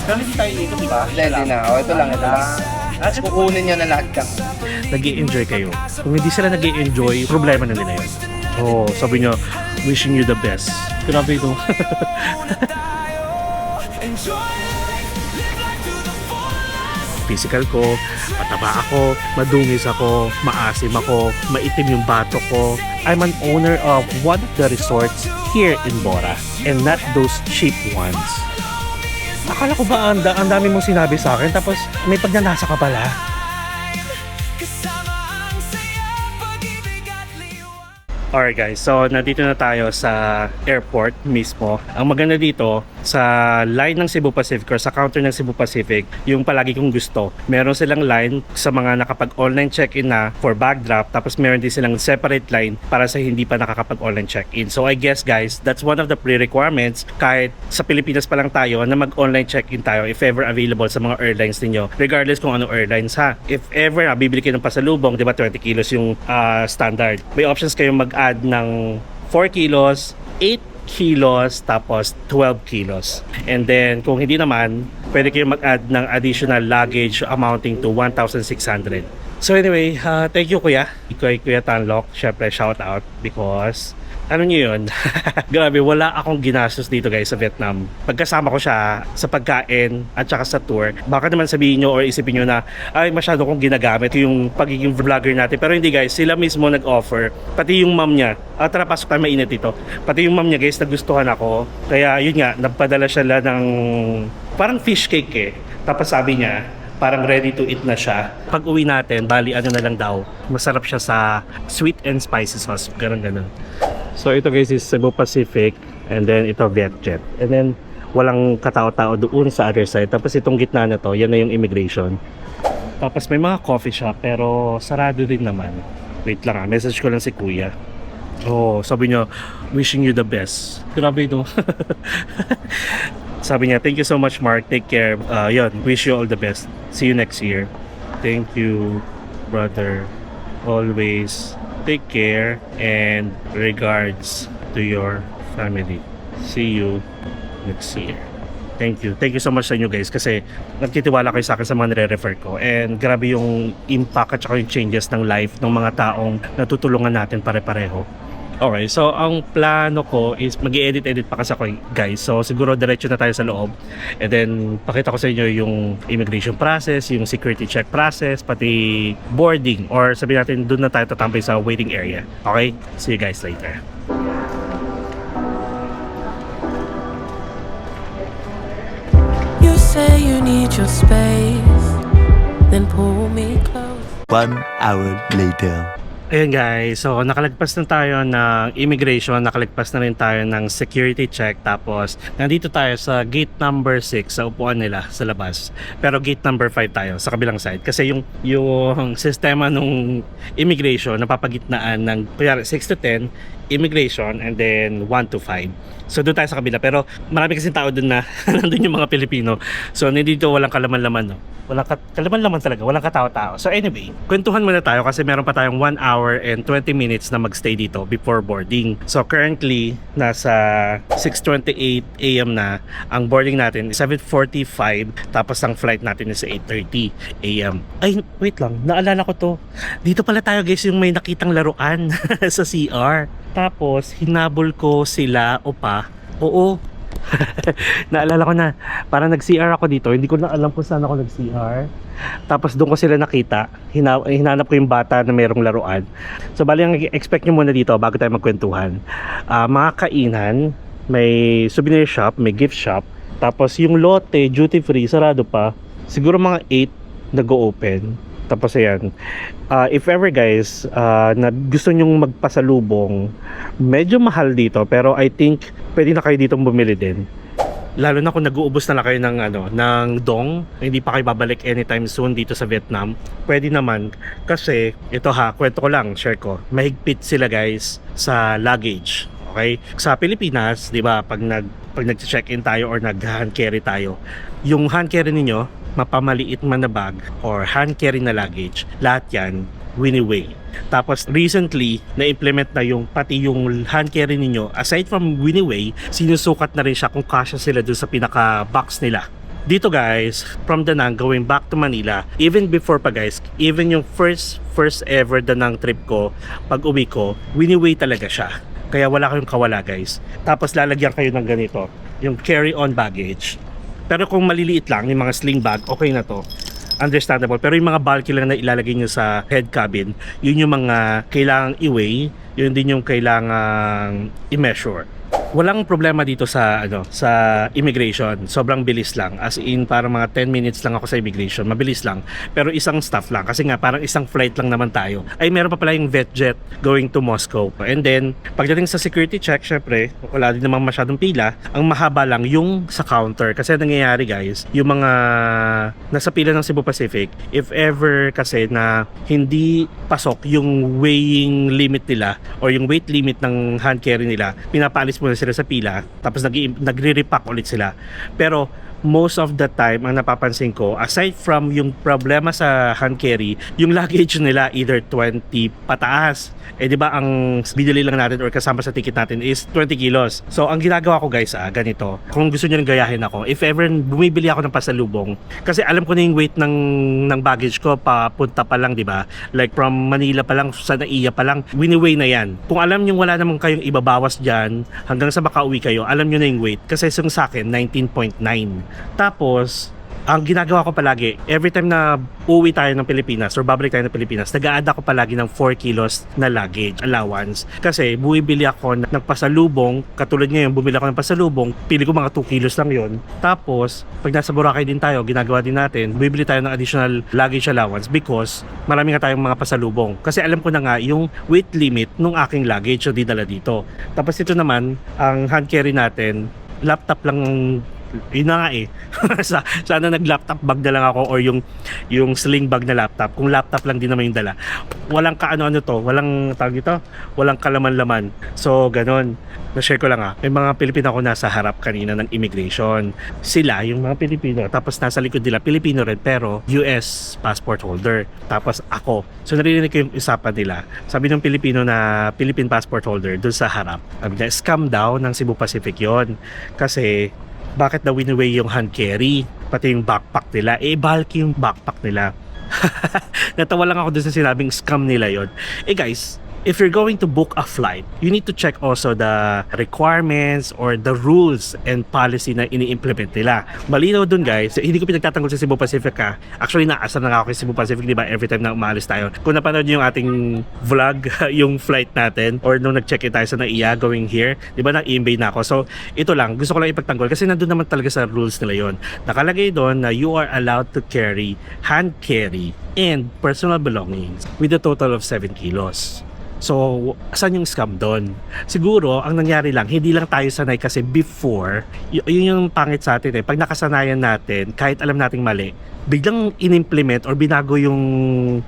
Pero hindi tayo dito, di ba? Hindi na. O, ito lang, ito lang. Kukunin niya na lahat kang. Nag-i-enjoy kayo. Kung hindi sila nag-i-enjoy, problema na nila yun. Oh, sabi nyo, wishing you the best. Grabe ito. Physical ko, mataba ako, madungis ako, maasim ako, maitim yung batok ko. I'm an owner of one of the resorts here in Bora, and not those cheap ones. Akala ko ba ang dami mong sinabi sa akin, tapos may pagnanasa ka pala? Alright guys, so nandito na tayo sa airport mismo. Ang maganda dito, sa line ng Cebu Pacific or sa counter ng Cebu Pacific, yung palagi kong gusto. Meron silang line sa mga nakapag-online check-in na for bag drop, tapos meron din silang separate line para sa hindi pa nakakapag-online check-in. So I guess guys, that's one of the pre-requirements kahit sa Pilipinas pa lang tayo na mag-online check-in tayo if ever available sa mga airlines ninyo. Regardless kung anong airlines ha. If ever bibili kayo ng pasalubong, di ba 20 kilos yung standard. May options kayong mag-add ng 4 kilos, 8 kilos, tapos 12 kilos. And then, kung hindi naman, pwede kayo mag-add ng additional luggage amounting to 1,600. So anyway, thank you kuya. Kuya Tanlok, syempre shout out because ano nyo yun? Grabe, wala akong ginastos dito guys sa Vietnam. Pagkasama ko siya sa pagkain at saka sa tour, baka naman sabihin nyo or isipin nyo na ay masyado kong ginagamit yung pagiging vlogger natin. Pero hindi guys, sila mismo nag-offer. Pati yung mom niya, tara pasok tayo, mainit dito. Pati yung mom niya guys, nagustuhan ako. Kaya yun nga, nagpadala siya ng parang fish cake eh. Tapos sabi niya, parang ready to eat na siya. Pag uwi natin, bali ano na lang daw, masarap siya sa sweet and spicy sauce. Ganun. So ito guys is Cebu Pacific, and then ito Vietjet. And then walang katao-tao doon sa other side. Tapos itong gitna na to, yan na yung immigration. Tapos may mga coffee shop pero sarado din naman. Wait lang message ko lang si kuya. Oh, sabi niya, wishing you the best. Grabe ito. Sabi niya, thank you so much Mark, take care. Yun, wish you all the best. See you next year. Thank you brother. Always take care and regards to your family. See you next year. Thank you. Thank you so much sa inyo guys kasi nagtitiwala kayo sa akin sa mga nire-refer ko, and grabe yung impact at saka yung changes ng life ng mga taong natutulungan natin pare-pareho. Alright, so ang plano ko is mag-i-edit pa kasi ako guys. So siguro diretso na tayo sa loob. And then pakita ko sa inyo yung immigration process, yung security check process, pati boarding, or sabihin natin doon na tayo tatambay sa waiting area. Okay? See you guys later. You say you need your space, then pull me close. 1 hour later. Ayan guys, so nakalagpas na tayo ng immigration, nakalagpas na rin tayo ng security check, tapos nandito tayo sa gate number 6 sa upuan nila sa labas. Pero gate number 5 tayo sa kabilang side kasi yung sistema nung immigration napapagitnaan ng kunyari 6 to 10 immigration and then 1 to 5. So doon tayo sa kabila, pero marami kasing tao doon na nandun yung mga Pilipino. So nandito walang kalaman-laman, no? Walang kalaman-laman talaga, walang katao-tao. So anyway, kwentuhan muna tayo kasi meron pa tayong 1 hour and 20 minutes na magstay dito before boarding. So currently, nasa 6:28 AM na. Ang boarding natin is 7:45, tapos ang flight natin is 8:30 AM. Ay, wait lang, naalala ko to. Dito pala tayo guys yung may nakitang laruan sa CR. Tapos, hinabol ko sila o pa. Oo. Naalala ko na, parang nag-CR ako dito, hindi ko na alam kung saan ako nag-CR. Tapos doon ko sila nakita, hinanap ko yung bata na mayroong laruan. So bali, ang expect nyo muna dito bago tayo magkwentuhan, mga kainan, may souvenir shop, may gift shop, tapos yung lote, duty free, sarado pa. Siguro mga 8 nag-o-open. Tapos ayan, if ever guys na gusto nyong magpasalubong, medyo mahal dito, pero I think pwede na kayo dito bumili din. Lalo na kung nag-uubos na lang kayo ng dong, hindi pa kayo babalik anytime soon dito sa Vietnam. Pwede naman kasi ito kwento ko lang, share ko. Mahigpit sila guys sa luggage. Okay? Sa Pilipinas, 'di ba, pag nag-check-in tayo or nag-hand carry tayo, yung hand carry ninyo, mapamaliit man na bag or hand carry na luggage, lahat yan Winnie. Tapos recently na-implement na yung pati yung hand carry ninyo, aside from Winnie, sinusukat na rin siya kung kasya sila dun sa pinaka box nila. Dito guys, from Da Nang going back to Manila, even before pa guys, even yung first ever Da Nang trip ko, pag uwi ko, wini-weigh talaga siya. Kaya wala kayong kawala guys. Tapos lalagyan kayo ng ganito, yung carry-on baggage. Pero kung maliliit lang, yung mga sling bag, okay na to. Understandable. Pero yung mga bulky lang na ilalagay nyo sa head cabin, yun yung mga kailangang i-weigh, yun din yung kailangang i-measure. Walang problema dito sa immigration. Sobrang bilis lang. As in parang mga 10 minutes lang ako sa immigration. Mabilis lang. Pero isang stop lang kasi nga parang isang flight lang naman tayo. Ay meron pa pala yung VetJet going to Moscow. And then pagdating sa security check, syempre, wala din naman masyadong pila. Ang mahaba lang yung sa counter. Kasi nangyayari guys, yung mga nasa pila ng Cebu Pacific, if ever kasi na hindi pasok yung weighing limit nila or yung weight limit ng hand carry nila, pinapaalis muna sila sa pila, tapos nagre-repack ulit sila. Pero most of the time, ang napapansin ko, aside from yung problema sa hand carry, yung luggage nila either 20 pataas. Eh di ba ang binili lang natin or kasama sa ticket natin is 20 kilos. So ang ginagawa ko guys, ganito. Kung gusto niyo nang gayahin ako, if ever bumibili ako ng pasalubong, kasi alam ko na yung weight ng baggage ko papunta pa lang, di ba? Like from Manila pa lang, sa Naiya pa lang, wini-weigh na yan. Kung alam niyo wala namang kayong ibabawas diyan hanggang sa makauwi kayo, alam niyo na yung weight. Kasi yung sa akin 19.9. Tapos ang ginagawa ko palagi, every time na uwi tayo ng Pilipinas or babalik tayo ng Pilipinas, nag-a-add ako palagi ng 4 kilos na luggage allowance. Kasi bumibili ako ng pasalubong, katulad ngayon, bumili ako ng pasalubong, pili ko mga 2 kilos lang yon. Tapos, pag nasa Boracay din tayo, ginagawa din natin, bumibili tayo ng additional luggage allowance because marami nga tayong mga pasalubong. Kasi alam ko na nga yung weight limit ng aking luggage na dinala dito. Tapos ito naman, ang hand carry natin, laptop lang yun na nga sana nag-laptop bag na lang ako or yung sling bag na laptop. Kung laptop lang din naman yung dala, walang kaano-ano to, walang tawag ito, walang kalaman-laman. So ganon, na-share ko lang may mga Pilipino ako nasa harap kanina ng immigration. Sila, yung mga Pilipino, tapos nasa likod nila Pilipino rin pero US passport holder. Tapos ako, so narinig ko yung usapan nila. Sabi ng Pilipino na Philippine passport holder dun sa harap, scam daw ng Cebu Pacific yon. Kasi bakit daw wini-weigh yung hand carry, pati yung backpack nila, bulky yung backpack nila. Natawa lang ako dun sa sinabing scam nila yon. Guys, if you're going to book a flight, you need to check also the requirements or the rules and policy na ini-implement nila. Malinaw dun guys, hindi ko pinagtatanggol sa Cebu Pacific Actually, naasar na nga ako sa Cebu Pacific, di ba? Every time na umalis tayo. Kung napanood nyo yung ating vlog, yung flight natin, or nung nag-check-in tayo sa Naiya going here, di ba, nag-i-embay na ako. So, ito lang, gusto ko lang ipagtanggol kasi nandun naman talaga sa rules nila yon. Nakalagay doon na you are allowed to carry, hand carry, and personal belongings with a total of 7 kilos. So, saan yung scam doon? Siguro, ang nangyari lang, hindi lang tayo sanay kasi before, yun yung pangit sa atin pag nakasanayan natin, kahit alam nating mali, biglang in-implement or binago yung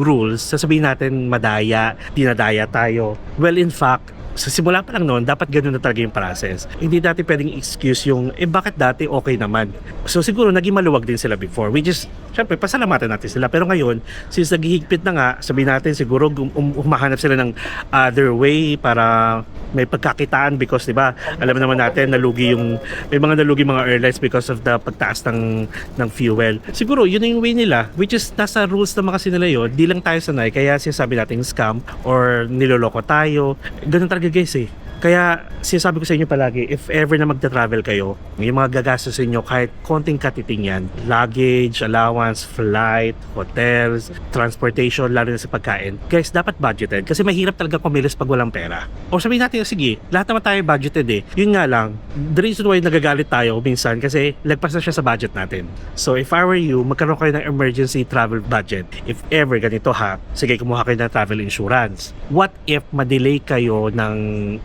rules, sasabihin natin madaya, dinadaya tayo. Well, in fact, sa simula pa lang noon, dapat ganoon na talaga yung process. Hindi dati pwedeng excuse yung, bakit dati okay naman? So siguro naging maluwag din sila before, which is, syempre, pasalamatan natin sila. Pero ngayon, since naghihigpit na nga, sabihin natin siguro humahanap sila ng other way para may pagkakitaan because, di ba, alam naman natin, may mga nalugi mga airlines because of the pagtaas ng fuel. Siguro, yun yung way nila, which is nasa rules naman kasi nila yun, di lang tayo sanay, kaya sinasabi natin scam or niloloko tayo. Ganun talaga guys Kaya sinasabi ko sa inyo palagi, if ever na magta-travel kayo, yung mga gagastos nyo kahit konting katiting yan, luggage, allowance, flight, hotels, transportation, lalo na sa pagkain, guys, dapat budgeted kasi mahirap talaga kumilos pag walang pera. O sabihin natin, sige, lahat naman tayo budgeted Yun nga lang, the reason why nagagalit tayo minsan kasi lagpas na siya sa budget natin. So if I were you, magkaroon kayo ng emergency travel budget. If ever ganito sige, kumuha kayo ng travel insurance. What if ma-delay kayo ng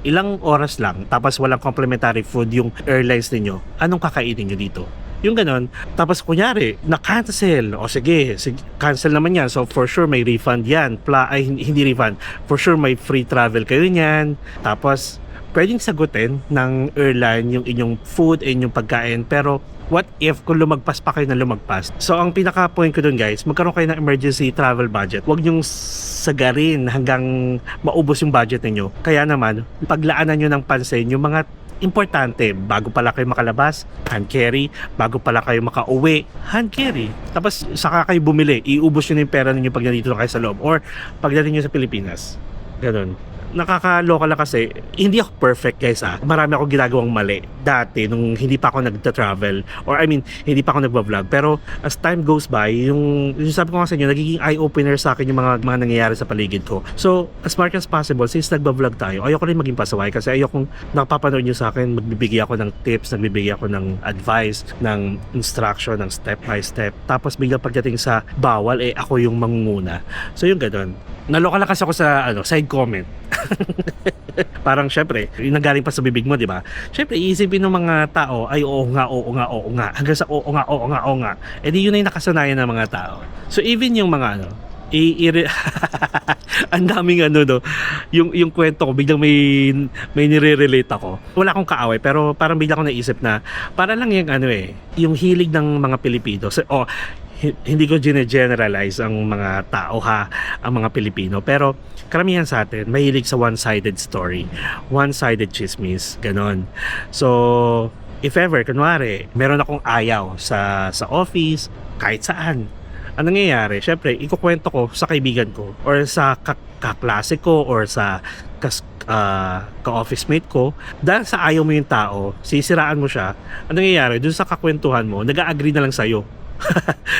ilang oras lang tapos walang complimentary food yung airlines ninyo, anong kakainin nyo dito? Yung ganon. Tapos kunyari, na-cancel. O sige, cancel naman yan. So for sure may refund yan. Hindi refund. For sure may free travel kayo niyan. Tapos pwedeng sagutin ng airline yung inyong food and yung pagkain. Pero what if kung lumagpas pa kayo na lumagpas? So ang pinaka-point ko dun guys, magkaroon kayo ng emergency travel budget. Huwag nyong sagarin hanggang maubos yung budget ninyo. Kaya naman, paglaanan nyo ng pansin yung mga importante, bago pala kayo makalabas, hand carry. Bago pala kayo makauwi, hand carry. Tapos saka kayo bumili, iubos nyo na yung pera ninyo pag nandito na kayo sa loob or pagdating nyo sa Pilipinas. Ganun. Nakakaloka lang kasi, hindi ako perfect guys Marami akong ginagawang mali dati nung hindi pa ako nagta-travel or hindi pa ako nagba-vlog. Pero as time goes by, yung sabi ko nga sa inyo, nagiging eye-opener sa akin yung mga nangyayari sa paligid ko. So, as much as possible, since nagba-vlog tayo, ayoko rin maging pasaway kasi ayokong nakapapanood nyo sa akin, magbibigay ako ng tips, nagbibigay ako ng advice, ng instruction, ng step by step. Tapos biglang pagdating sa bawal, ako yung mangunguna. So, yung ganun. Naloka lang kasi ako sa side comment. Parang syempre, yung nanggaling pa sa bibig mo, di ba? Syempre, iisipin ng mga tao, ay oo nga. Hanggang sa oo nga. Eh di yun na yung nakasanayan ng mga tao. So even yung mga ang daming yung kwento ko, biglang may nire-relate ako. Wala akong kaaway, pero parang biglang ko naisip na, para lang yung yung hilig ng mga Pilipino. So, hindi ko generalize ang mga tao ang mga Pilipino, pero karamihan sa atin mahilig sa one-sided story, one-sided chismis, ganon. So if ever kunwari meron akong ayaw sa office, kahit saan, ang nangyayari, syempre ikukwento ko sa kaibigan ko or sa kaklase ko or sa ka-office mate ko. Dahil sa ayaw mo yung tao, sisiraan mo siya, ang nangyayari dun sa kakwentuhan mo, nag-a-agree na lang sa'yo.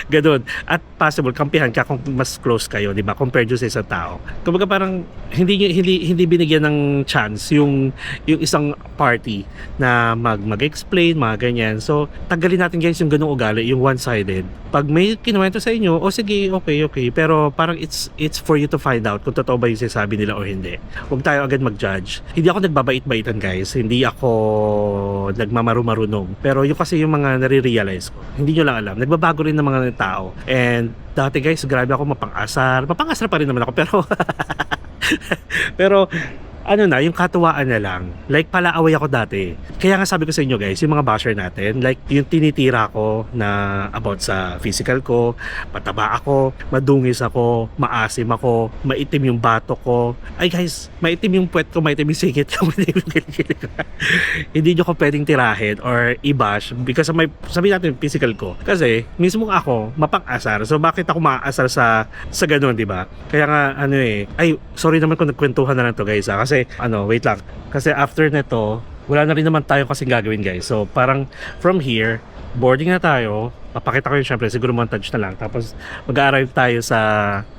Ganun. At possible kampihan ka kung mas close kayo, di ba? Compared sa isang tao. Kumbaga parang hindi binigyan ng chance yung isang party na mag-explain, mga ganyan. So, tagalin natin guys yung ganung ugali, yung one-sided. Pag may kinuwento sa inyo, sige, okay. Pero parang it's for you to find out kung totoo ba yung sinasabi nila o hindi. Huwag tayo agad mag-judge. Hindi ako nagbabait-baitan guys. Hindi ako nagmamaru-marunong. Pero yung kasi yung mga nare-realize ko, hindi nyo lang alam. Nagbabago rin ng mga tao. And dati guys, grabe ako mapang-asar pa rin naman ako, pero yung katuwaan na lang. Like palaaway ako dati. Kaya nga sabi ko sa inyo guys, yung mga basher natin, like yung tinitira ko na about sa physical ko, mataba ako, madungis ako, maasim ako, maitim yung batok ko. Ay guys, maitim yung puwet ko, maitim yung sikit ko, maitim yung kilikili ko. Hindi nyo ko pwedeng tirahin or i-bash because of my, sabihin natin, physical ko. Kasi mismo ako, mapang-asar. So bakit ako maaasar sa ganun, di ba? Kaya nga, ay, sorry naman kung nagkwentuhan na lang to guys kasi wait lang. Kasi after nito, wala na rin naman tayo kasing gagawin guys. So parang from here, boarding na tayo. Papakita ko yun syempre, siguro montage na lang. Tapos mag-arrive tayo sa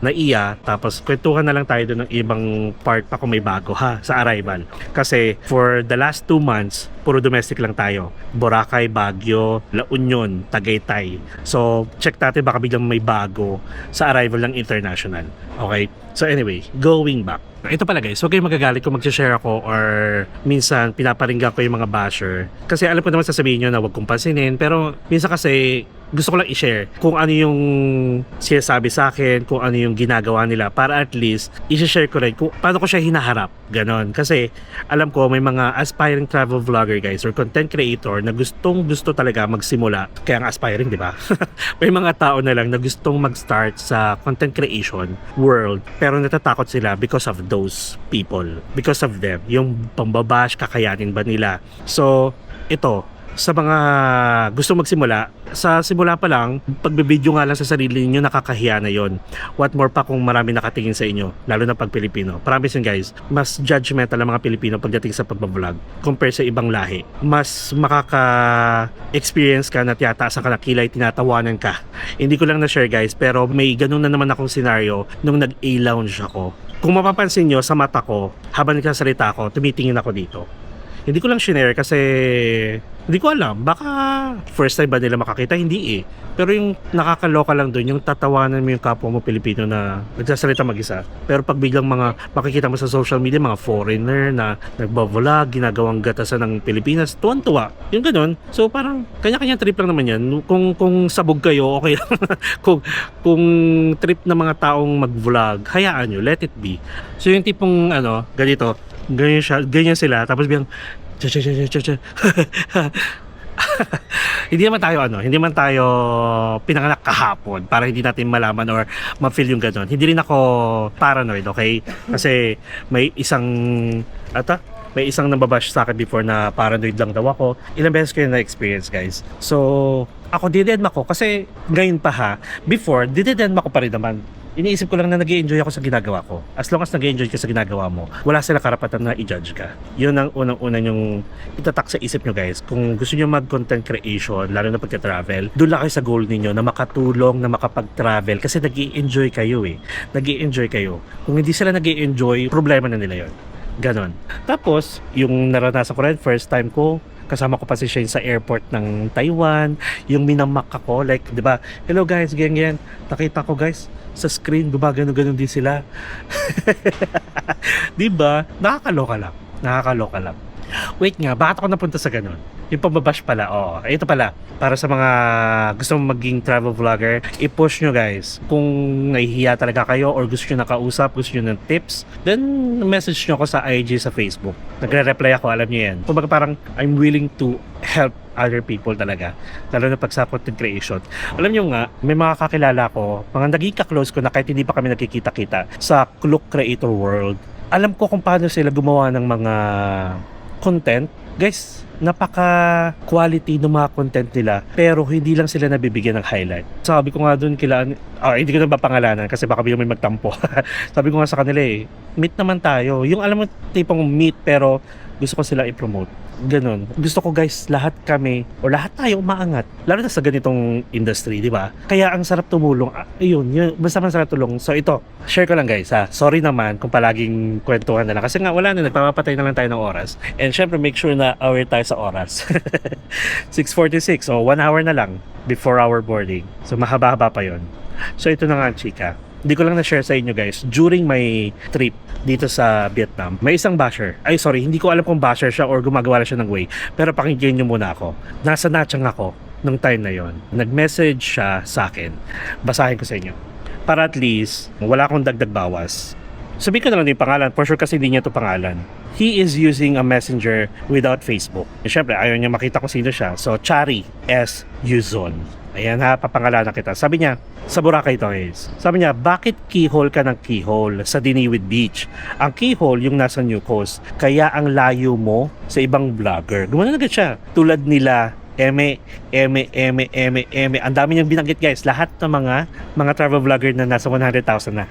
NAIA. Tapos kwentuhan na lang tayo doon ng ibang part pa kung may bago sa arrival. Kasi for the last 2 months, puro domestic lang tayo. Boracay, Baguio, La Union, Tagaytay. So check natin baka biglang may bago sa arrival ng international. Okay? So anyway, going back. Ito pala guys, huwag kayong magagalit kung mag-share ako or minsan pinaparinggan ko yung mga basher. Kasi alam ko naman sasabihin nyo na huwag kong pansinin, pero minsan kasi gusto ko lang i-share kung ano yung sinasabi sa akin, kung ano yung ginagawa nila para at least i-share ko rin kung paano ko siya hinaharap. Ganon. Kasi alam ko may mga aspiring travel vlogger guys or content creator na gusto talaga magsimula. Kaya nga aspiring, di ba? May mga tao na lang na gustong mag-start sa content creation world pero natatakot sila because of those people. Because of them. Yung pambabash, kakayanin ba nila? So, ito, sa mga gusto magsimula, sa simula pa lang, pagbibideo nga lang sa sarili niyo, nakakahiya na yon. What more pa kung marami nakatingin sa inyo, lalo na pag Pilipino. Promise yun guys, mas judgmental ang mga Pilipino pagdating sa pagbablog compare sa ibang lahi. Mas makaka-experience ka na tiyataasan ka na kilay, tinatawanan ka. Hindi ko lang na-share guys, pero may ganun na naman akong scenario nung nag-A-lounge ako. Kung mapapansin nyo sa mata ko, habang nagsasalita ako, tumitingin ako dito. Hindi ko lang shinare kasi hindi ko alam, baka first time ba nila makakita, hindi pero yung nakakaloka lang doon, yung tatawanan mo yung kapwa mo Pilipino na nagsasalita mag-isa, pero pag biglang mga makikita mo sa social media, mga foreigner na nagbablog, ginagawang gatasan ng Pilipinas, tuwan-tuwa, yung ganun. So parang kanya-kanya trip lang naman yan. Kung sabog kayo, okay lang. kung trip na mga taong mag-vlog, hayaan nyo, let it be. So yung tipong ganito, ganyan sila, tapos biglang hindi naman tayo pinanganak kahapon para hindi natin malaman or ma-feel yung gano'n. Hindi rin ako paranoid, okay? Kasi may isang May isang nababash sa akin before na paranoid lang daw ako. Ilang beses ko yun na-experience, guys. So, ako didedma ko kasi ngayon pa ha, before, didedma ko pa rin naman. Iniisip ko lang na nag-i-enjoy ako sa ginagawa ko. As long as nag-i-enjoy ka sa ginagawa mo, wala sila karapatan na i-judge ka. Yun ang unang-una yung itatak sa isip nyo, guys. Kung gusto nyo mag-content creation, lalo na pagka-travel, doon lang kayo sa goal ninyo na makatulong, na makapag-travel kasi nag-i-enjoy kayo eh. Nag-i-enjoy kayo. Kung hindi sila nag-i-enjoy, problema na nila yun. Ganon. Tapos, yung naranasan ko rin, first time ko, kasama ko pa si Shane sa airport ng Taiwan, yung minamak ako, like, di ba, hello guys, ganyan, nakita ko guys, sa screen, gumagano-ganon din sila. Di ba? Nakakaloka lang. Nakakaloka lang. Wait nga, bakit ako napunta sa ganon? Yung pambabash pala, ito pala, para sa mga gusto mong maging travel vlogger, i-push nyo guys. Kung nahihiya talaga kayo or gusto nyo nakausap, gusto nyo ng tips, then message nyo ako sa IG, sa Facebook. Nagre-reply ako, alam nyo yan. Kung baga parang, I'm willing to help other people talaga. Lalo na pag sa content creation. Alam nyo nga, may mga kakilala ko, mga naging ka-close ko na kahit hindi pa kami nakikita-kita sa Klook Creator World. Alam ko kung paano sila gumawa ng mga content. Guys, napaka-quality ng mga content nila pero hindi lang sila nabibigyan ng highlight. Sabi ko nga doon hindi ko na mapangalanan kasi baka biglang may magtampo. Sabi ko nga sa kanila meet naman tayo. Yung alam mo tipong meet pero gusto ko sila i-promote. Ganon. Gusto ko guys, lahat kami o lahat tayo umaangat. Lalo na sa ganitong industry, di ba? Kaya ang sarap tumulong. Yun, basta man sarap tulong. So ito, share ko lang guys ha. Sorry naman kung palaging kwentuhan na lang. Kasi nga wala na, nagpapatay na lang tayo ng oras. And syempre make sure na aware tayo sa oras. 6:46, so 1 hour na lang before our boarding. So mahaba-haba pa yon. So ito na nga chika. Hindi ko lang na-share sa inyo guys, during my trip dito sa Vietnam, may isang basher. Hindi ko alam kung basher siya or gumagawa siya ng way. Pero pakinggan nyo muna ako. Nasa Nachang ako nung time na yon. Nag-message siya sa akin. Basahin ko sa inyo. Para at least, wala akong dagdag bawas. Sabihin ko na lang yung pangalan. For sure kasi hindi niya ito pangalan. He is using a messenger without Facebook. Siyempre, ayaw niya makita kung sino siya. So, Chari S. Yuzon. Ayan ha, papangalanan kita. Sabi niya, sa Boracay ito guys. Sabi niya, bakit keyhole ka ng keyhole sa Diniwid Beach? Ang keyhole yung nasa New Coast. Kaya ang layo mo sa ibang vlogger. Gumana agad siya. Tulad nila, Eme. Ang dami niyang binanggit guys. Lahat ng mga travel vlogger na nasa 100,000 na.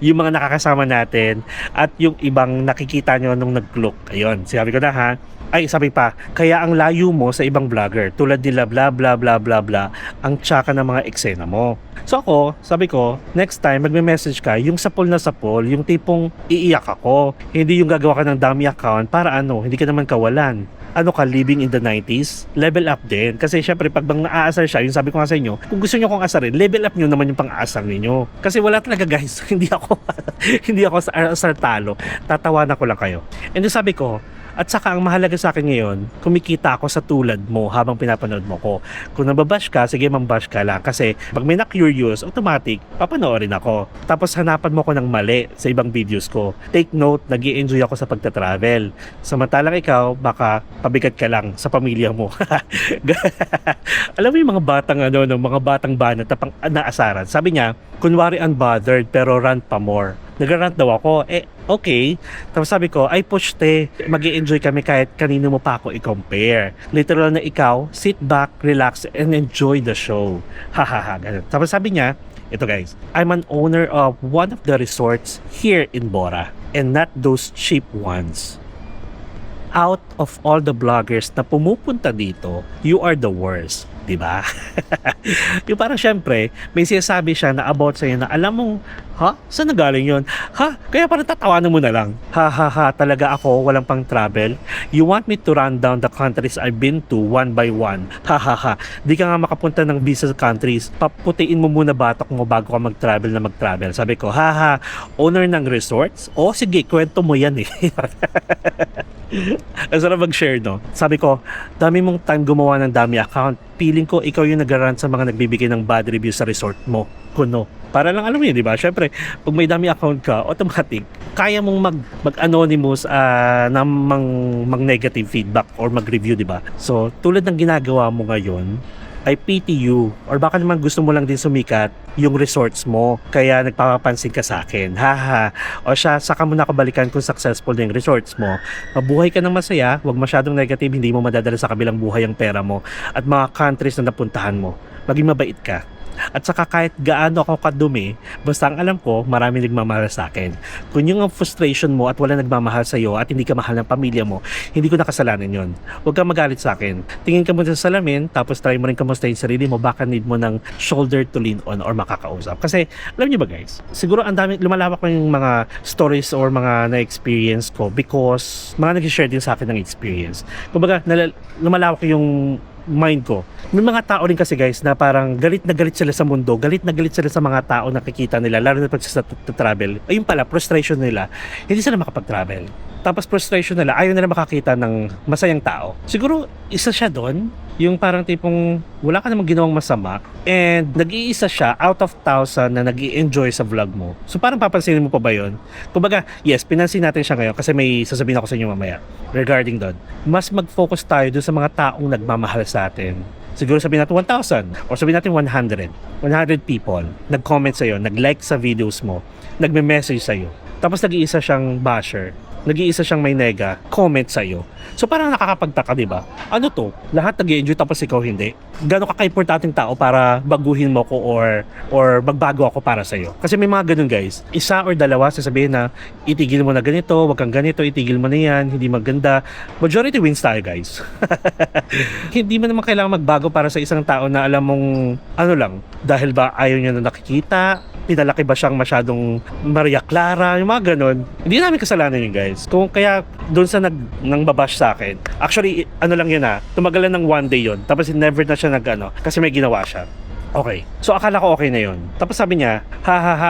Yung mga nakakasama natin at yung ibang nakikita nyo nung nag-cloak. Ayun, sabi ko na ha. Sabi pa, kaya ang layo mo sa ibang vlogger, tulad nila bla bla bla bla bla, ang tsaka ng mga eksena mo. So ako, sabi ko, next time magme-message ka, yung sapol na sapol, yung tipong iiyak ako. Hindi yung gagawa ka ng dummy account para hindi ka naman kawalan. Living in the 90s, level up din. Kasi syempre, pag bang naaasar siya, yung sabi ko nga sa inyo, kung gusto nyo kong asarin, level up nyo naman yung pang-aasar ninyo. Kasi wala talaga guys, hindi ako sa asar talo. Tatawanan ko lang kayo. And then sabi ko, at saka ang mahalaga sa akin ngayon, kumikita ako sa tulad mo habang pinapanood mo ko. Kung nababash ka, sige mambash ka lang. Kasi pag may na-curious, automatic, papanoorin ako. Tapos hanapan mo ko ng mali sa ibang videos ko. Take note, nag-i-enjoy ako sa pagta-travel. Samantalang ikaw, baka pabigat ka lang sa pamilya mo. Alam mo yung mga batang mga batang banat na pang naasaran. Sabi niya, kunwari unbothered pero rant pa more. Nag-rant daw ako. Okay. Tapos sabi ko, push mag-i-enjoy kami kahit kanino mo pa ako i-compare. Literal na ikaw, sit back, relax, and enjoy the show. Hahaha, ganun. Tapos sabi niya, ito guys, I'm an owner of one of the resorts here in Bora and not those cheap ones. Out of all the vloggers na pumupunta dito, you are the worst. Diba? Yung parang syempre, may sinasabi siya na about sa'yo na alam mong, saan nagaling yun? Kaya parang tatawanan mo na lang. Talaga ako, walang pang travel. You want me to run down the countries I've been to one by one? Di ka nga makapunta ng visa countries. Paputiin mo muna batok mo bago ka mag-travel. Sabi ko, owner ng resorts? Sige, kwento mo yan eh. Ang sarap mag-share, no? Sabi ko, dami mong time gumawa ng dami account. Feeling ko, ikaw yung nag-run sa mga nagbibigay ng bad review sa resort mo. Kuno. Para lang alam mo yun, di ba? Syempre, pag may dami account ka, automatic, kaya mong mag-anonymous na mag-negative feedback or mag-review, di ba? So, tulad ng ginagawa mo ngayon, I pity you. Or baka naman gusto mo lang din sumikat yung resorts mo. Kaya nagpapapansin ka sa akin. Haha. O siya, saka mo na ako balikan kung successful na yung resorts mo. Mabuhay ka ng masaya, huwag masyadong negative, hindi mo madadala sa kabilang buhay ang pera mo. At mga countries na napuntahan mo. Maging mabait ka. At saka kahit gaano ako kadumi, basta ang alam ko, marami nagmamahal sa akin. Kung yung frustration mo at wala nagmamahal sa iyo at hindi ka mahal ng pamilya mo, hindi ko nakasalanan yon. Huwag kang magalit sa akin. Tingin ka muna sa salamin, tapos try mo rin kamusta yung sarili mo, baka need mo ng shoulder to lean on or makakausap. Kasi, alam niyo ba guys, siguro ang dami, lumalawak ko yung mga stories or mga na-experience ko because mga nag-share din sa akin ng experience. Kumbaga, lumalawak yung mind ko. May mga tao rin kasi guys na parang galit na galit sila sa mundo, galit na galit sila sa mga tao na nakikita nila, lalo na pag sa travel. Ayun pala, frustration nila, hindi sila makapag-travel. Tapos frustration nila, ayaw nila makakita ng masayang tao. Siguro, isa siya doon, yung parang tipong wala ka namang ginawang masama and nag-iisa siya out of 1,000 na nag-i-enjoy sa vlog mo. So parang papansinin mo pa ba yun? Kumbaga, yes, pinansin natin siya ngayon kasi may sasabihin ako sa inyo mamaya regarding doon. Mas mag-focus tayo doon sa mga taong nagmamahal sa atin. Siguro sabihin natin 1,000 or sabihin natin 100 people nag-comment sa'yo, nag-like sa videos mo, nagme-message sa'yo. Tapos nag-iisa siyang basher, nag-iisa siyang may nega, comment sa'yo. So parang nakakapagtaka, di ba? Ano to? Lahat nag-i-enjoy tapos ikaw hindi? Gano'n ka ka-importanteng tao para baguhin mo ko or magbago ako para sa'yo? Kasi may mga ganun guys. Isa or dalawa sasabihin na itigil mo na ganito, wag kang ganito, itigil mo na yan, hindi maganda. Majority wins tayo guys. Hindi mo naman kailangan magbago para sa isang tao na alam mong ano lang, dahil ba ayaw niya na nakikita, pinalaki ba siyang masyadong Maria Clara, yung mga ganun. Hindi namin kasalanan yun guys. Kung kaya doon sa nang babash sa akin, actually ano lang yun tumagal lang ng one day yun, tapos never na siya kasi may ginawa siya. Okay, so akala ko okay na yun. Tapos sabi niya,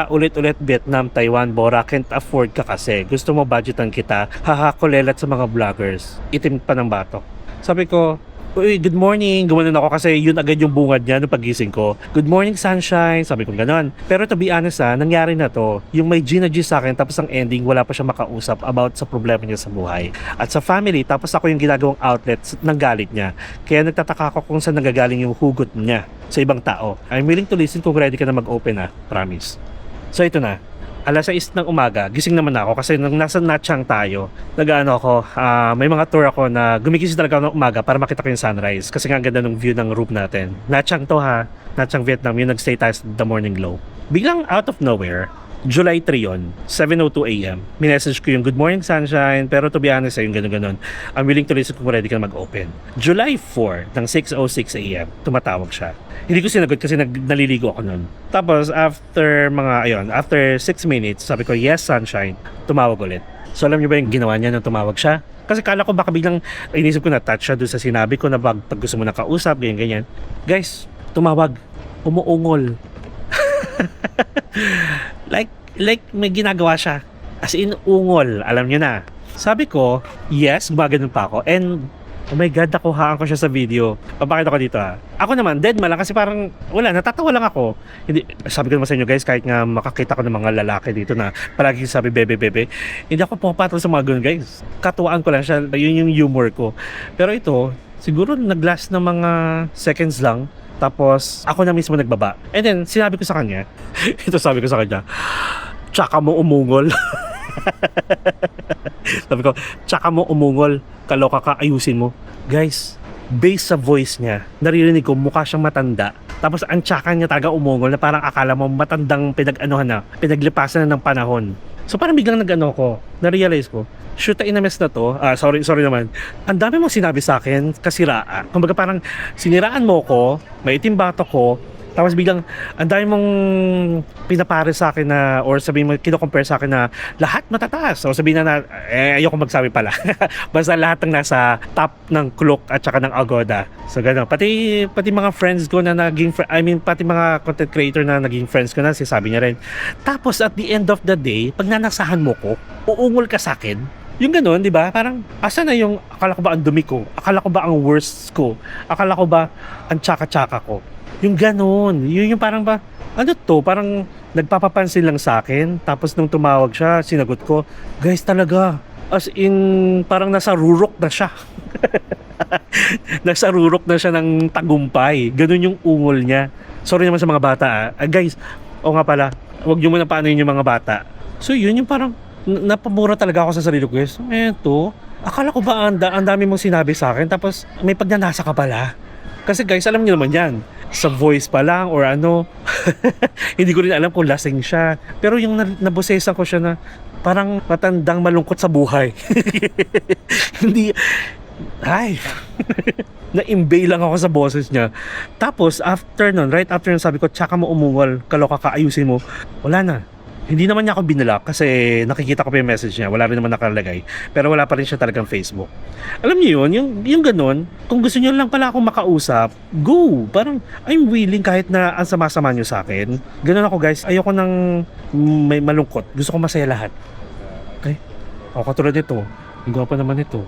ulit-ulit Vietnam, Taiwan, Bora, can't afford ka kasi. Gusto mo budgetan kita, kulelat sa mga vloggers. Itim pa ng batok. Sabi ko, uy, good morning. Gumanon ako kasi yun agad yung bungad niya nung pagising ko. Good morning, sunshine. Sabi ko ganon. Pero to be honest nangyari na to. Yung may G sa akin tapos ang ending wala pa siya makausap about sa problema niya sa buhay. At sa family, tapos ako yung ginagawang outlet ng galit niya. Kaya nagtataka ako kung saan nagagaling yung hugot niya sa ibang tao. I'm willing to listen kung ready ka na mag-open promise. So ito na. Alas 6 ng umaga, gising naman ako kasi nung nasa Nha Trang tayo, may mga tour ako na gumigising talaga ng umaga para makita ko yung sunrise kasi nga ang ganda ng view ng room natin. Nha Trang to Nha Trang, Vietnam, yung nagstay tayo sa The Morning Glow. Biglang out of nowhere, July 3 yun, 7:02 a.m. Minessage ko yung good morning sunshine, pero to be honest yung ganun-ganun. I'm willing to listen kung ready ka na mag-open. July 4 ng 6:06 a.m. tumatawag siya. Hindi ko sinagot kasi naliligo ako nun. Tapos after 6 minutes, sabi ko yes sunshine, tumawag ulit. So alam niyo ba yung ginawa niya nung tumawag siya? Kasi kala ko baka biglang inisip ko na touch siya doon sa sinabi ko na pag gusto mo nakausap, ganyan. Guys, tumawag, umuungol. like may ginagawa siya, as in ungol, alam niyo na. Sabi ko yes, gumagano'n pa ako, and oh my god, nakuhaan ko siya sa video. Papakita ko dito Ako naman, dead lang kasi parang wala, natatawa lang ako. Hindi, sabi ko naman sa inyo guys, kahit nga makakita ko ng mga lalaki dito na palagi sabi bebe, hindi ako pumapatol sa mga ganun guys. Katuwaan ko lang siya, yun yung humor ko. Pero ito, siguro nag-last ng mga seconds lang. Tapos, ako na mismo nagbaba. And then, sinabi ko sa kanya, ito sabi ko sa kanya, tsaka mo umungol. Sabi ko, tsaka mo umungol, kaloka ka, ayusin mo. Guys, based sa voice niya, naririnig ko mukha siyang matanda. Tapos, ang tsaka niya talaga umungol na parang akala mo matandang pinaglipasan na ng panahon. So, parang biglang na-realize ko, shoot inames na to, sorry naman, ang dami mong sinabi sa akin, kasiraan. Kumbaga parang siniraan mo ko, may itim bato ko, tapos biglang ang dami mong pinapare sa akin na, or sabihin mo, kino-compare sa akin na lahat matataas. O sabihin na ayoko magsabi pala. Basta lahat ng nasa top ng Klook at saka ng Agoda. So gano'n. Pati mga friends ko na pati mga content creator na naging friends ko na, sabi niya rin. Tapos at the end of the day, pag nanasahan mo ko, uungol ka sa akin. Yung gano'n, di ba? Parang, asa na yung, akala ko ba ang dumi ko? Akala ko ba ang worst ko? Akala ko ba ang tsaka-tsaka ko? Yung gano'n. Yung parang ba, ano to? Parang nagpapapansin lang sa akin. Tapos nung tumawag siya, sinagot ko, guys talaga. As in, parang nasa rurok na siya. Nasarurok na siya ng tagumpay. Ganun yung ungol niya. Sorry naman sa mga bata guys, o nga pala, huwag nyo muna paanoyin yung mga bata. So yun yung parang napamura talaga ako sa sarili ko. Guys, eto, akala ko ba ang dami mong sinabi sa akin tapos may pagnanasa ka pala. Kasi guys, alam niyo naman yan, sa voice pa lang or ano, hindi ko rin alam kung lasing siya. Pero yung nabosesan ko siya na parang matandang malungkot sa buhay. Hindi, ay, na-imbay lang ako sa boses niya. Tapos, right after nun, sabi ko, tsaka mo umungol, kaloka ka, ayusin mo. Wala na. Hindi naman niya ako binalak kasi nakikita ko pa yung message niya. Wala rin naman nakalagay. Pero wala pa rin siya talagang Facebook. Alam niyo yun, yung ganun, kung gusto niyo lang pala akong makausap, go! Parang, I'm willing kahit na ang sama-sama niyo sa akin. Ganun ako guys, ayoko nang may malungkot. Gusto ko masaya lahat. Okay? O katulad nito, yung gwapo naman ito.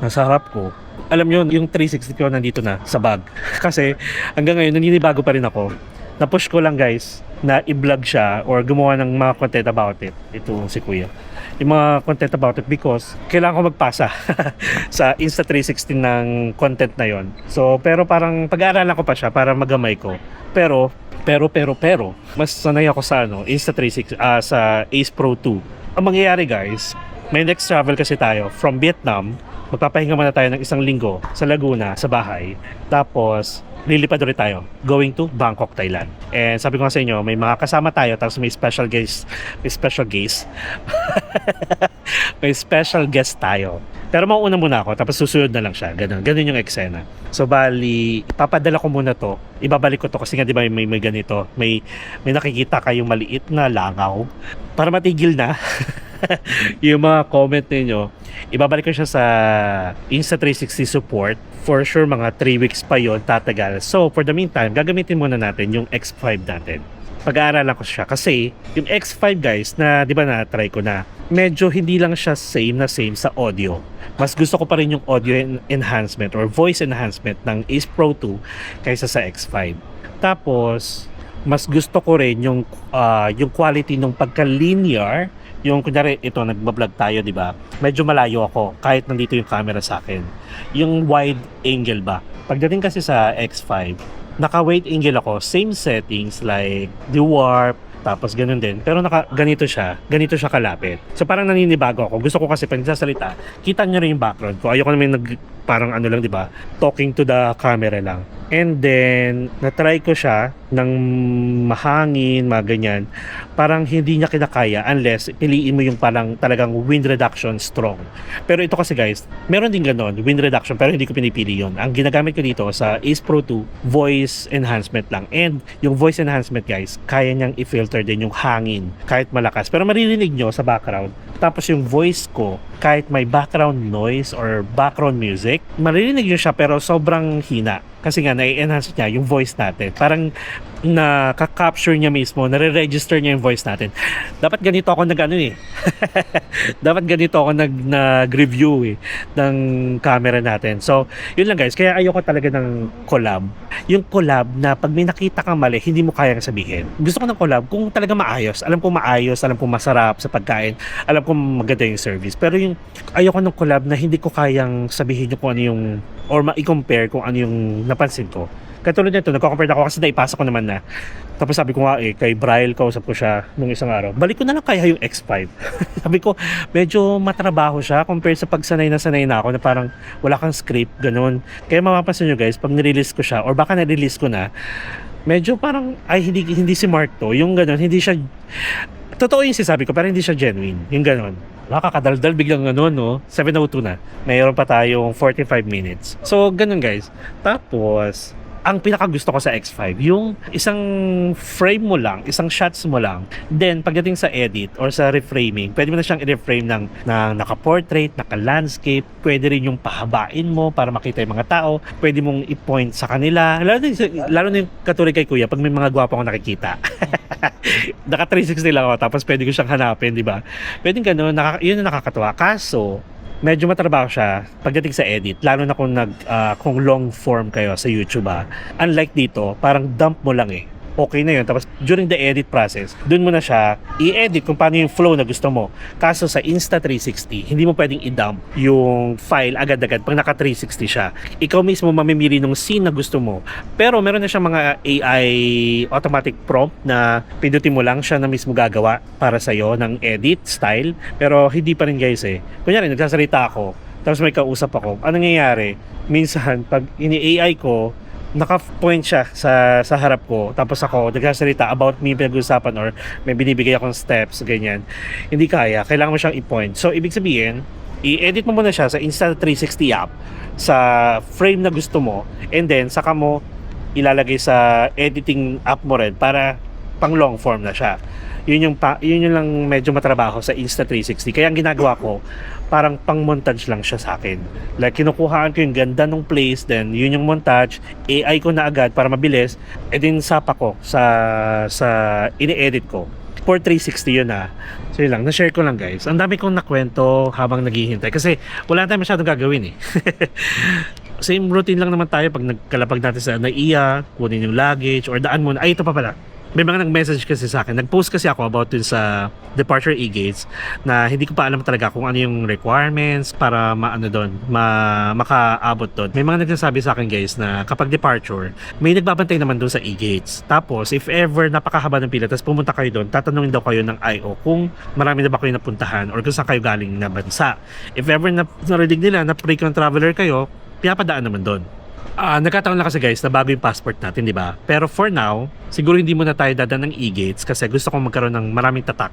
Nasa harap ko. Alam niyo, yung 360 ko nandito na sa bag. Kasi hanggang ngayon, naninibago pa rin ako. Na-push ko lang guys na i-vlog siya or gumawa ng mga content about it. Ito si Kuya. Yung mga content about it because kailangan ko magpasa sa Insta360 ng content na yon. So, pero parang pag-aaralan ko pa siya para magamay ko. Pero, mas sanay ako sa Insta360, sa Ace Pro 2. Ang mangyayari guys, may next travel kasi tayo from Vietnam. Magpapahinga muna tayo ng 1 linggo sa Laguna, sa bahay. Tapos, lilipad ulit tayo going to Bangkok, Thailand. And sabi ko nga sa inyo, may mga kasama tayo tapos may special guest may special guest tayo. Pero mauuna muna ako tapos susunod na lang siya. Ganun yung eksena. So bali, papadala ko muna to. Ibabalik ko to kasi nga di ba may ganito. May nakikita kayong maliit na langaw para matigil na yung mga comment ninyo. Ibabalik ko siya sa Insta360 support. For sure, mga 3 weeks pa yon tatagal. So, for the meantime, gagamitin muna natin yung X5 natin. Pag-aaralan ko siya kasi yung X5 guys, na di ba na-try ko na, medyo hindi lang siya same sa audio. Mas gusto ko pa rin yung audio enhancement or voice enhancement ng Ace Pro 2 kaysa sa X5. Tapos, mas gusto ko rin yung quality ng pagka-linear. Yung kunyari ito, nagbablog tayo, di ba? Medyo malayo ako kahit nandito yung camera sa akin. Yung wide angle ba? Pagdating kasi sa X5, naka-wide angle ako, same settings like dwarf, tapos ganun din. Pero ganito siya kalapit. So parang naninibago ako. Gusto ko kasi pag nagsasalita, kita nyo rin yung background ko. Ayoko naman parang ano lang, di ba? Talking to the camera lang. And then, na-try ko siya ng mahangin, mga ganyan. Parang hindi niya kinakaya unless piliin mo yung parang talagang wind reduction strong. Pero ito kasi guys, meron din ganon, wind reduction, pero hindi ko pinipili yun. Ang ginagamit ko dito sa Ace Pro 2, voice enhancement lang. And yung voice enhancement guys, kaya niyang i-filter din yung hangin kahit malakas. Pero maririnig nyo sa background. Tapos yung voice ko, kahit may background noise or background music, maririnig nyo siya pero sobrang hina. Kasi nga, na-enhance niya yung voice natin. Parang nakaka-capture niya mismo, nare-register niya yung voice natin. Dapat ganito ako Dapat ganito ako nag-review ng camera natin. So, yun lang guys. Kaya ayoko talaga ng collab. Yung collab na pag may nakita kang mali, hindi mo kayang sabihin. Gusto ko ng collab kung talaga maayos. Alam kong masarap sa pagkain. Alam kong maganda yung service. Pero yung ayoko ng collab na hindi ko kayang sabihin yung kung ano yung or ma-compare kung ano yung napansin ko. Katulad nito, nagko-compare ako kasi naipasa ko naman na. Tapos sabi ko nga kay Braille, kausap ko siya nung isang araw. Balik ko na lang kaya yung X5. Sabi ko, medyo matrabaho siya compared sa pagsanay na ako na parang wala kang script, ganun. Kaya mapapansin nyo guys, pag nirelease ko siya or baka na-release ko na, medyo parang, hindi si Mark to. Yung ganun, hindi siya, totoo yung sinasabi ko, pero hindi siya genuine. Yung ganun. Nakakadaldal biglang ganun, no? 7:02 na. Mayroon pa tayong 45 minutes. So, ganun guys. Tapos, ang pinakagusto ko sa X5, yung isang frame mo lang, isang shots mo lang. Then, pagdating sa edit or sa reframing, pwede mo na siyang i-reframe ng naka-portrait, naka-landscape. Pwede rin yung pahabain mo para makita yung mga tao. Pwede mong i-point sa kanila. Lalo na yung katulad kay Kuya, pag may mga gwapo akong nakikita. Naka 360 lang ako, tapos pwede ko siyang hanapin, di ba? Pwede ganun, yun ang nakakatawa. Kaso, medyo matrabaho siya pagdating sa edit, lalo na kung long form kayo sa YouTube. Unlike dito, parang dump mo lang okay na yun. Tapos during the edit process, dun mo na siya i-edit kung paano yung flow na gusto mo. Kaso sa Insta360, hindi mo pwedeng i-dump yung file agad-agad pag naka 360 siya. Ikaw mismo mamimili ng scene na gusto mo. Pero meron na siyang mga AI automatic prompt na pindutin mo lang, siya na mismo gagawa para sa'yo ng edit style. Pero hindi pa rin guys eh. Kunyari, nagsasalita ako, tapos may kausap ako. Anong nangyayari? Minsan, pag ini-AI ko, naka-point siya sa harap ko, tapos ako nagsasalita about me pinag-usapan or may binibigay akong steps, ganyan. Hindi kaya. Kailangan mo siyang i-point. So, ibig sabihin, i-edit mo muna siya sa Insta360 app sa frame na gusto mo, and then saka mo ilalagay sa editing app mo rin para pang long form na siya. Yun yung lang medyo matrabaho sa Insta360. Kaya ang ginagawa ko, parang pang montage lang siya sa akin. Like kinukuhaan ko yung ganda ng place, then yun yung montage, AI ko na agad para mabilis, and then sapa ko sa ini-edit ko. For 360 yun So yun lang, na-share ko lang guys. Ang dami kong nakwento habang naghihintay kasi wala tayong masyadong gagawin eh. Same routine lang naman tayo pag nagkalapag natin sa NAIA, kunin yung luggage or daan muna. Ay, ito pa pala. May mga nag-message kasi sa akin. Nag-post kasi ako about dun sa departure e-gates na hindi ko pa alam talaga kung ano yung requirements para makaabot doon. May mga nagsasabi sa akin guys na kapag departure, may nagbabantay naman doon sa e-gates. Tapos, if ever napakahaba ng pila, tapos pumunta kayo doon, tatanungin daw kayo ng IO kung marami na ba kayo napuntahan or kung saan kayo galing na bansa. If ever narinig nila na frequent traveler kayo, pinapadaan naman doon. Nagkataon lang kasi guys na bago yung passport natin, di ba? Pero for now, siguro hindi muna tayo dadaan ng e-gates kasi gusto kong magkaroon ng maraming tatak.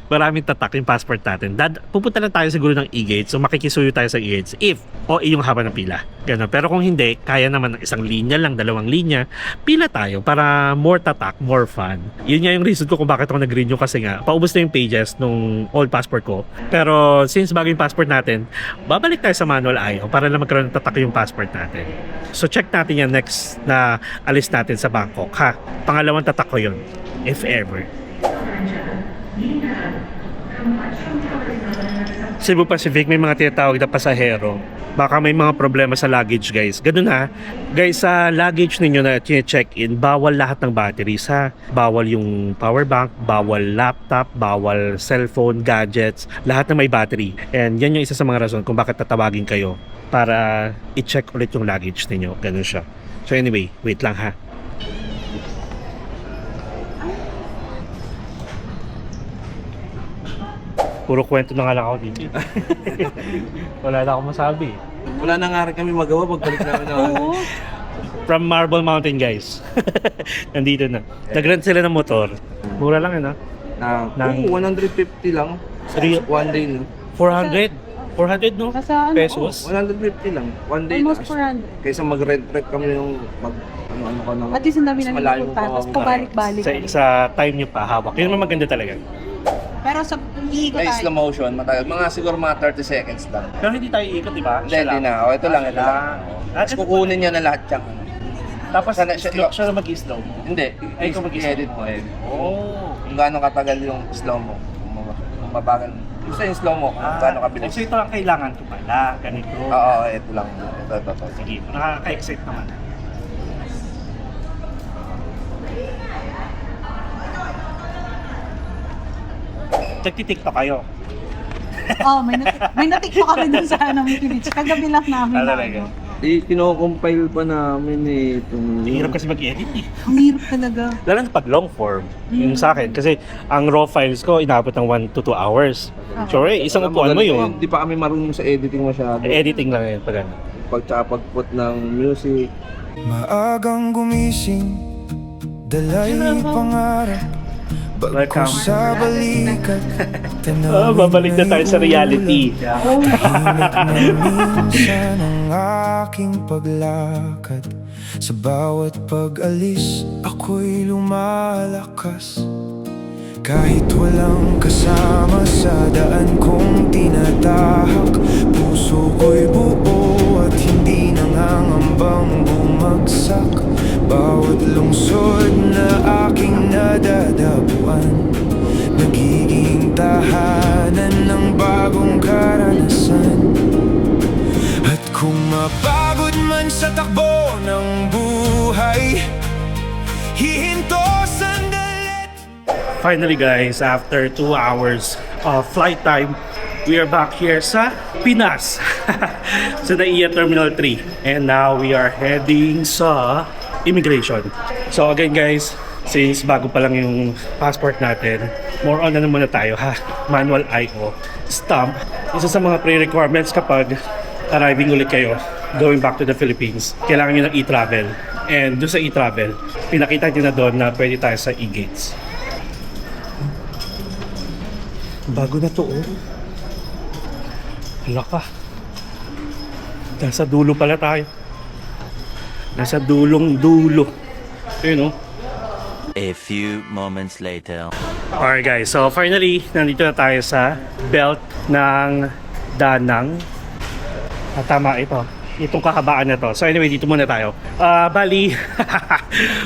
Maraming tatak yung passport natin. Pupunta lang tayo siguro ng e-gates, so makikisuyo tayo sa e-gates if yung haba ng pila. Ganun. Pero kung hindi, kaya naman ng isang linya lang, 2 linya, pila tayo para more tatak, more fun. Yun nga yung reason ko kung bakit ako nag-renew kasi nga, paubos na yung pages nung old passport ko. Pero since bago yung passport natin, babalik tayo sa manual IO para lang magkaroon ng tatak yung passport natin. So check natin yan next na alis natin sa Bangkok ha. Pangalawang tatak ko yun, if ever. Cebu Pacific may mga tinatawag na pasahero. Baka may mga problema sa luggage guys. Ganun ha. Guys, sa luggage ninyo na check-in, bawal lahat ng batteries ha. Bawal yung power bank, bawal laptop, bawal cellphone, gadgets, lahat na may battery. And yan yung isa sa mga rason kung bakit tatawagin kayo para i-check ulit yung luggage ninyo. Ganun siya. So anyway, wait lang ha. Puro kwento na nga lang ako dito. Wala na akong masabi. Wala na nga rin kami magawa pagbalik namin na. From Marble Mountain guys. Nandito na. Nag-rent sila ng motor. Mura lang yun ha. Ng 150 lang. One day no. 400? 400 no? Nasa ano? Pesos? 150 lang. One day Almost na. 400. Kaysa mag-rent kami yung ano ka na. At least ang dami mas namin malayo pupunta. pa Tapos ako. pabalik-balik. Sa time nyo pa, hawak. Yun naman maganda talaga. Pero sa iikot Ay, slow tayo. motion, matagal. Mga siguro mga 30 seconds lang. Pero hindi tayo ikot, di ba? Hindi, hindi na. O, ito lang, ito lang. Tapos kukunin niya na lahat yung Tapos Sana siya- siya na mag-slow mo. Hindi, Ay, ikaw mag-edit mo eh. Oh. Kung gaano katagal yung slow mo. Kung mabagal. Gusto yung slow mo, kung gaano kabilis. So ito ang kailangan ko pala. Ganito. Oo, ito lang. Ito. Sige, nakaka-excite naman. Nagtitiktok kayo. Oh, may natik pa kami dun sa Wikileaks. Kagabi lang namin. Talaga. Kino-compile pa namin eh. Ang hirap kasi mag-edit eh. Ang hirap talaga. Lalo na pag long form, yung sa akin. Kasi ang raw files ko, inabot ng 1 to 2 hours. Sure, isang upuan mo yun. Hindi pa kami marunong sa editing masyado. Editing lang yun pag ano. Pagput ng music. Maagang gumising, dalay pangarap. Bagko sa balikat, Babalik na tayo sa reality. Init na minsan ang aking paglakad. Sa bawat pag-alis, ako'y lumalakas. Kahit walang kasama sa daan kong tinatahak, puso ko'y buo at hindi nangangambang bumagsak. Bawat lungsod na aking nadadapuan, nagiging tahanan ng bagong karanasan. At kung mapagod man sa takbo ng buhay, hihinto sandali. Finally guys, after 2 hours of flight time, we are back here sa Pinas, sa NAIA Terminal 3. And now we are heading sa immigration. So again guys, since bago pa lang yung passport natin, more on na muna tayo ha. Manual IO, stamp. Isa sa mga pre-requirements kapag arriving ulit kayo, going back to the Philippines, kailangan nyo ng e-travel. And doon sa e-travel, pinakita nyo na doon na pwede tayo sa e-gates. Bago na to oh. Hala ka. Nasa dulo pala tayo. Nasa dulong dulo. Ayun oh. A few moments later. Alright guys, so finally, nandito na tayo sa belt ng Danang. Tama ito. Itong kahabaan na to. So anyway, dito muna tayo. Bali,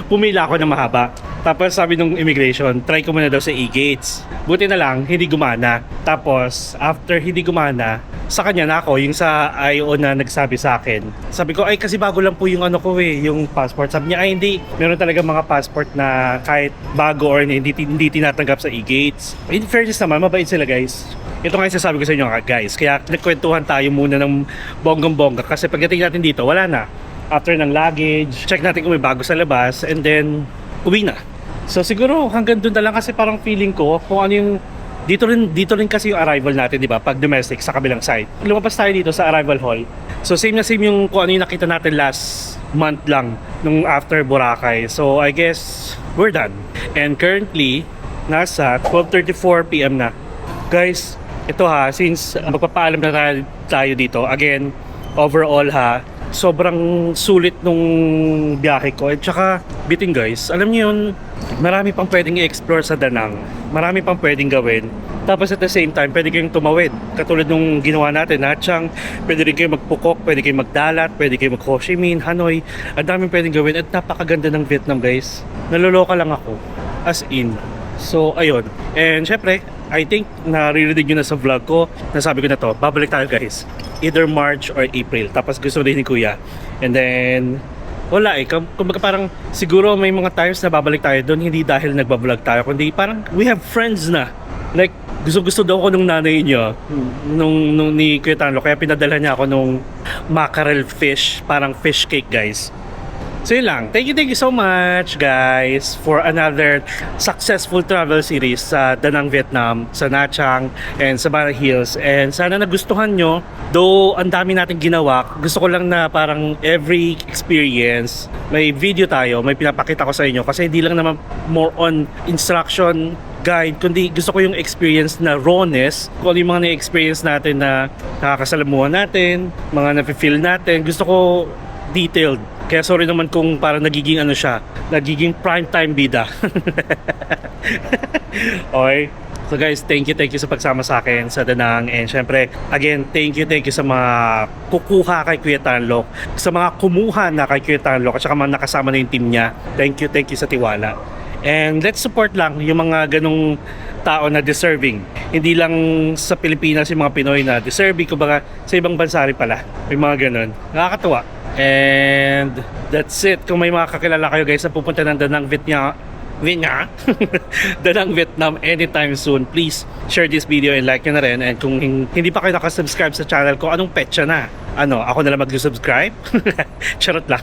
pumila ako ng mahaba. Tapos sabi nung immigration, try ko muna daw sa e-gates. Buti na lang, hindi gumana. Tapos, after hindi gumana, sa kanya na ako, yung sa IO na nagsabi sa akin. Sabi ko, ay kasi bago lang po yung ano ko yung passport. Sabi niya, ay hindi. Meron talaga mga passport na kahit bago or hindi tinatanggap sa e-gates. In fairness naman, mabait sila guys. Ito nga yung sasabi ko sa inyo guys. Kaya nagkwentuhan tayo muna ng bonggang-bongga. Kasi pagdating natin dito, wala na. After ng luggage, check natin kung may bago sa labas. And then, uwi na. So siguro hanggang doon na lang kasi parang feeling ko kung ano yung dito rin kasi yung arrival natin, di ba? Pag domestic sa kabilang side. Lumabas tayo dito sa arrival hall. So same na same yung kung ano yung nakita natin last month lang nung after Boracay. So I guess we're done. And currently nasa 12:34 PM na. Guys, ito ha, since magpapaalam na tayo dito, again, overall ha, sobrang sulit nung biyahe ko. At saka, bitin guys, alam niyo yun, marami pang pwedeng i-explore sa Danang. Marami pang pwedeng gawin. Tapos at the same time, pwede kayong tumawid. Katulad nung ginawa natin, Chang, pwede rin kayong magpukok, pwede kayong magdalat, pwede kayong mag-Ho Chi Minh, Hanoi. Ang daming pwedeng gawin at napakaganda ng Vietnam guys. Naloloka lang ako. As in. So, ayun. And syempre, I think naririnig nyo na sa vlog ko, nasabi ko na to, babalik tayo guys. Either March or April. Tapos gusto rin ni Kuya. And then, wala kumbaga parang siguro may mga times na babalik tayo doon, hindi dahil nagbablog tayo, kundi parang we have friends na. Like, gusto daw ko nung nanay niya, nung ni Kuya Tanlo, kaya pinadala niya ako nung mackerel fish, parang fish cake guys. So yun lang. Thank you so much guys for another successful travel series sa Danang, Vietnam, sa Nha Trang and sa Bara Hills. And sana nagustuhan nyo. Though ang dami natin ginawa, gusto ko lang na parang every experience may video tayo, may pinapakita ko sa inyo. Kasi hindi lang naman more on instruction guide, kundi gusto ko yung experience na rawness, kung ano yung mga na-experience natin na nakakasalamuhan natin, mga nafe-feel natin. Gusto ko detailed. Kaya sorry naman kung parang nagiging ano siya, nagiging prime time bida. Okay. So guys, thank you sa pagsama sa akin sa Danang. And syempre, again, thank you sa mga kukuha kay Kuya Tanlo, sa mga kumuha na kay Kuya Tanlo, at saka mga nakasama na yung team niya. Thank you sa tiwala. And let's support lang yung mga ganong tao na deserving. Hindi lang sa Pilipinas yung mga Pinoy na deserving, kumbaga sa ibang bansa rin pala. May mga ganon. Nakakatuwa. And that's it. Kung may mga kakilala kayo guys na pupunta ng Danang, Danang, Vietnam anytime soon, please share this video and like nyo na rin. And kung hindi pa kayo nakasubscribe sa channel ko, anong petsa na? Ako na lang mag-subscribe? Charot lang.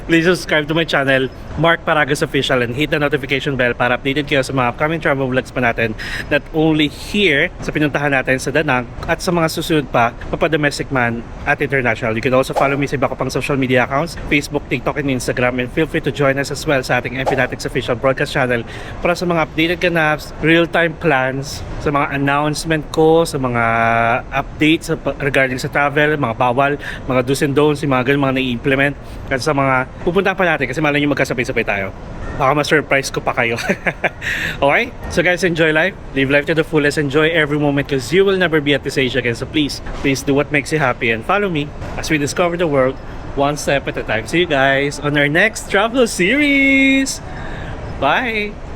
Please subscribe to my channel, Mark Paragas Official, and hit the notification bell para updated kayo sa mga upcoming travel vlogs pa natin, not only here sa pinuntahan natin sa Danang, at sa mga susunod pa, domestic man at international. You can also follow me sa iba ko pang social media accounts, Facebook, TikTok, and Instagram, and feel free to join us as well sa ating Empinatics Official broadcast channel para sa mga updated ganaps, real-time plans, sa mga announcement ko, sa mga updates regarding sa travel, mga bawal, mga do's and don'ts, yung mga ganun, mga na-i-implement, kasi sa mga pupuntahan pa natin, kasi malay nyo magkasabay-sabay tayo. Baka ma-surprise ko pa kayo. Okay? So guys, enjoy life. Live life to the fullest. Enjoy every moment because you will never be at this age again. So please do what makes you happy and follow me as we discover the world one step at a time. See you guys on our next travel series. Bye!